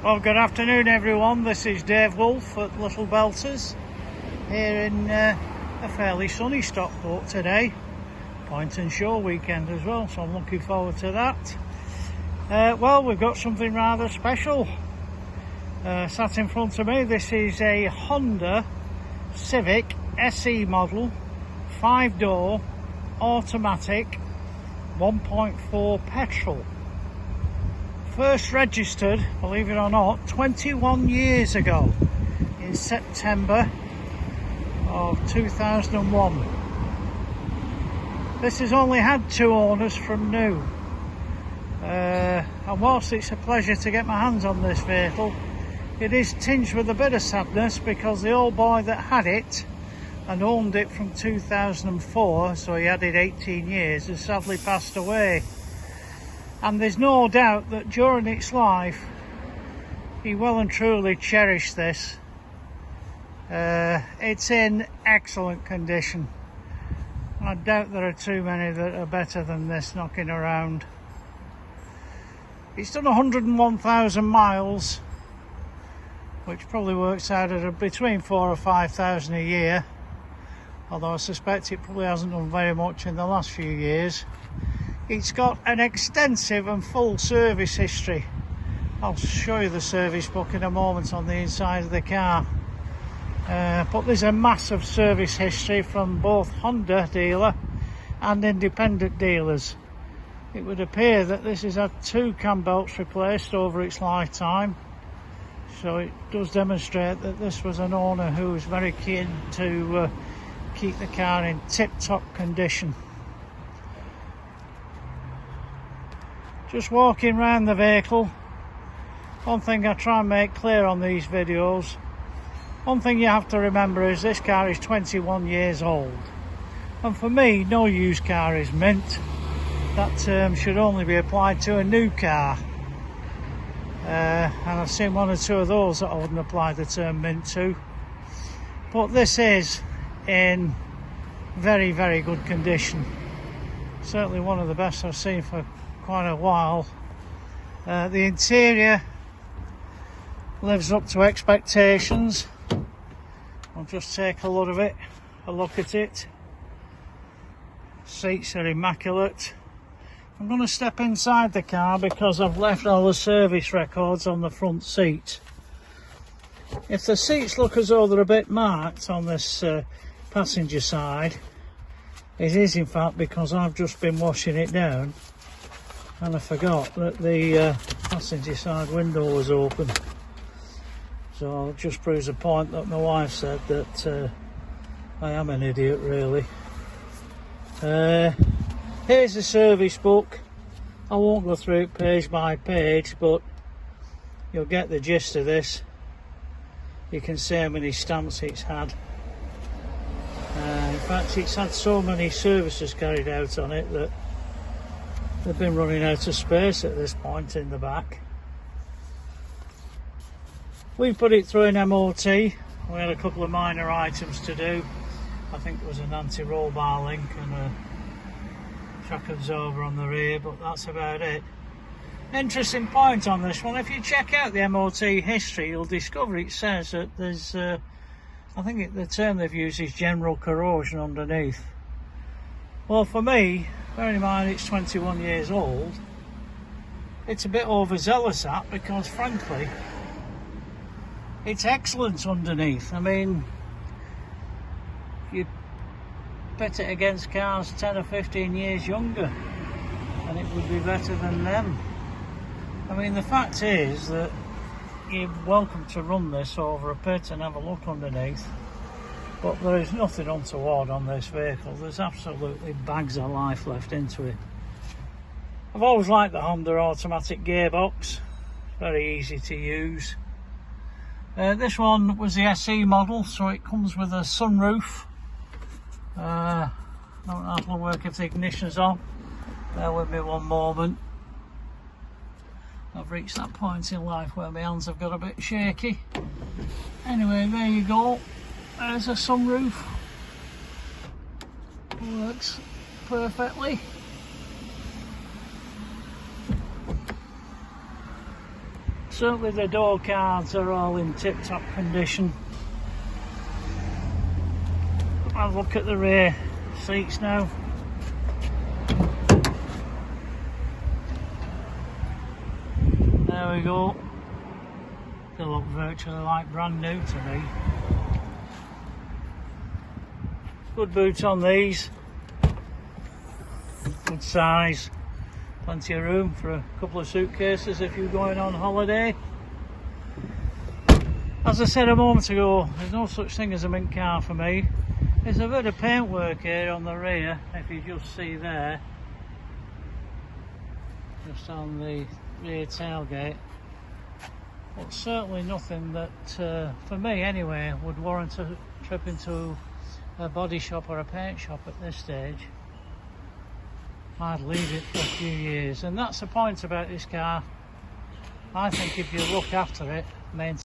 Well, good afternoon everyone, this is Dave Wolf at Little Belters here in a fairly sunny Stockport today. Point and show weekend as well, so I'm looking forward to that. Well, we've got something rather special sat in front of me. This is a Honda Civic SE model, 5-door, automatic, 1.4 petrol. First registered, believe it or not, 21 years ago in September of 2001. This has only had 2 owners from new. And whilst it's a pleasure to get my hands on this vehicle, it is tinged with a bit of sadness because the old boy that had it and owned it from 2004, so he had it 18 years, has sadly passed away. And there's no doubt that during its life he well and truly cherished this. It's in excellent condition. I doubt there are too many that are better than this knocking around. It's done 101,000 miles, which probably works out at between 4,000 or 5,000 a year, although I suspect it probably hasn't done very much in the last few years. It's got an extensive and full service history. I'll show you the service book in a moment on the inside of the car. But there's a massive service history from both Honda dealer and independent dealers. It would appear that this has had 2 cam belts replaced over its lifetime. So it does demonstrate that this was an owner who was very keen to keep the car in tip-top condition. Just walking around the vehicle, one thing I try and make clear on these videos, one thing you have to remember is this car is 21 years old. And for me, no used car is mint. That term should only be applied to a new car. And I've seen 1 or 2 of those that I wouldn't apply the term mint to. But this is in very, very good condition. Certainly one of the best I've seen for quite a while. The interior lives up to expectations. I'll just take a look at it. Seats are immaculate. I'm going to step inside the car because I've left all the service records on the front seat. If the seats look as though they're a bit marked on this passenger side, it is in fact because I've just been washing it down and I forgot that the passenger side window was open. So it just proves a point that my wife said that I am an idiot really. Here's the service book. I won't go through it page by page, but you'll get the gist of this. You can see how many stamps it's had. In fact, it's had so many services carried out on it that they've been running out of space at this point in the back. We put it through an MOT. We had a couple of minor items to do. I think there was an anti-roll bar link and a shock absorber on the rear, but that's about it. Interesting point on this one, if you check out the MOT history, you'll discover it says that there's, I think the term they've used is general corrosion underneath. Well, for me, bearing in mind it's 21 years old, it's a bit overzealous that, because frankly, it's excellent underneath. I mean, you bet it against cars 10 or 15 years younger and it would be better than them. I mean, the fact is that you're welcome to run this over a pit and have a look underneath, but there is nothing untoward on this vehicle. There's absolutely bags of life left into it. I've always liked the Honda automatic gearbox, very easy to use. This one was the SE model, so it comes with a sunroof. That'll work if the ignition's on. Bear with me one moment. I've reached that point in life where my hands have got a bit shaky. Anyway, there you go. There's a sunroof. Works Certainly the door cards are all in tip-top condition. Have a look at the rear seats now. There we go. They look virtually like brand new to me. Good boot on these. Good size. Plenty of room for a couple of suitcases if you're going on holiday. As I said a moment ago, there's no such thing as a mint car for me. There's a bit of paintwork here on the rear, if you just see there. Just on the rear tailgate. But certainly nothing that, for me anyway, would warrant a trip into a body shop or a paint shop at this stage. I'd leave it for a few years, and that's the point about this car. I think if you look after it, maintain